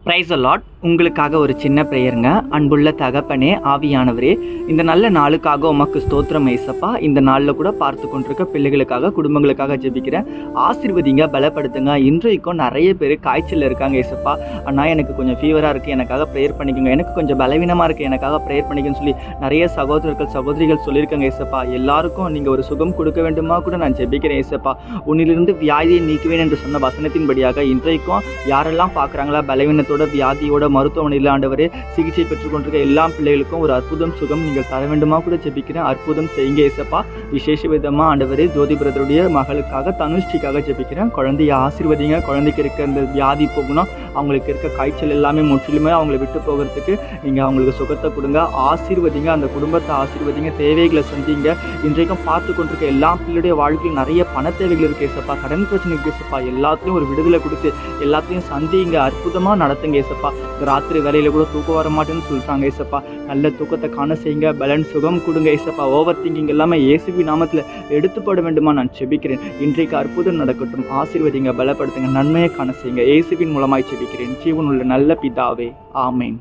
Price Lord. உங்களுக்காக ஒரு சின்ன ப்ரேயருங்க. அன்புள்ள தகப்பனே, ஆவியானவரே, இந்த நல்ல நாளுக்காக உமக்கு ஸ்தோத்திரம் ஏசப்பா. இந்த நாளில் கூட பார்த்து கொண்டிருக்க பிள்ளைகளுக்காக, குடும்பங்களுக்காக ஜெபிக்கிறேன். ஆசீர்வதிங்க, பலப்படுத்துங்க. இன்றைக்கும் நிறைய பேர் காய்ச்சல் இருக்காங்க ஏசப்பா. அண்ணா எனக்கு கொஞ்சம் ஃபீவராக இருக்குது, எனக்காக ப்ரேயர் பண்ணிக்கோங்க. எனக்கு கொஞ்சம் பலவீனமாக இருக்குது, எனக்காக ப்ரேயர் பண்ணிக்கன்னு சொல்லி நிறைய சகோதரர்கள் சகோதரிகள் சொல்லியிருக்காங்க ஏசப்பா. எல்லாருக்கும் நீங்கள் ஒரு சுகம் கொடுக்க வேண்டுமா கூட நான் ஜெபிக்கிறேன் ஏசப்பா. உன்னிலிருந்து வியாதியை நீக்குவேன் என்று சொன்ன வசனத்தின்படியாக இன்றைக்கும் யாரெல்லாம் பார்க்குறாங்களா பலவீனத்தோட வியாதியோட மருத்துவமனையில் ஆண்டவரே சிகிச்சை பெற்றுக்கொண்டிருக்க எல்லா பிள்ளைகளுக்கும் ஒரு அற்புதம் சுகம் நீங்கள் தர வேண்டுமா கூட ஜெபிக்கிறேன். அற்புதம் செய்யுங்க ஏசப்பா. விசேஷ விதமாக ஆண்டவரே ஜோதி பிரதருடைய மகளுக்காக தனுஷ்டிக்காக ஜெபிக்கிறேன். குழந்தைய ஆசீர்வதிங்க. குழந்தைக்கு இருக்க இந்த வியாதி போகணும், அவங்களுக்கு இருக்க காய்ச்சல் எல்லாமே முற்றிலுமே அவங்களை விட்டு போகிறதுக்கு நீங்கள் அவங்களுக்கு சுகத்தை கொடுங்க. ஆசீர்வதிங்க, அந்த குடும்பத்தை ஆசீர்வதிங்க, தேவைகளை சந்திங்க. இன்றைக்கும் பார்த்து கொண்டிருக்க எல்லா பிள்ளையுடைய வாழ்க்கையில் நிறைய பண தேவைகள் இருக்கு ஏசப்பா, கடன் பிரச்சனை இருக்கு ஏசப்பா. எல்லாத்தையும் ஒரு விடுதலை கொடுத்து எல்லாத்தையும் சந்திங்க, அற்புதமாக நடத்துங்க ஏசப்பா. ராத்திரி வேலையில கூட தூக்கம் வர மாட்டேன்னு சொல்றாங்க ஏசப்பா. நல்ல தூக்கத்தை காண செய்யுங்க, பலன் சுகம் கொடுங்க ஏசப்பா. ஓவர் திங்கிங் எல்லாமே இயேசுவின் நாமத்தில் எடுத்துப்பட வேண்டுமா நான் செபிக்கிறேன். இன்றைக்கு அற்புதம் நடக்கட்டும். ஆசீர்வதிங்க, பலப்படுத்துங்க, நன்மையை காண செய்யுங்க. இயேசுவின் மூலமாய் செபிக்கிறேன் ஜீவனுள்ள நல்ல பிதாவே, ஆமேன்.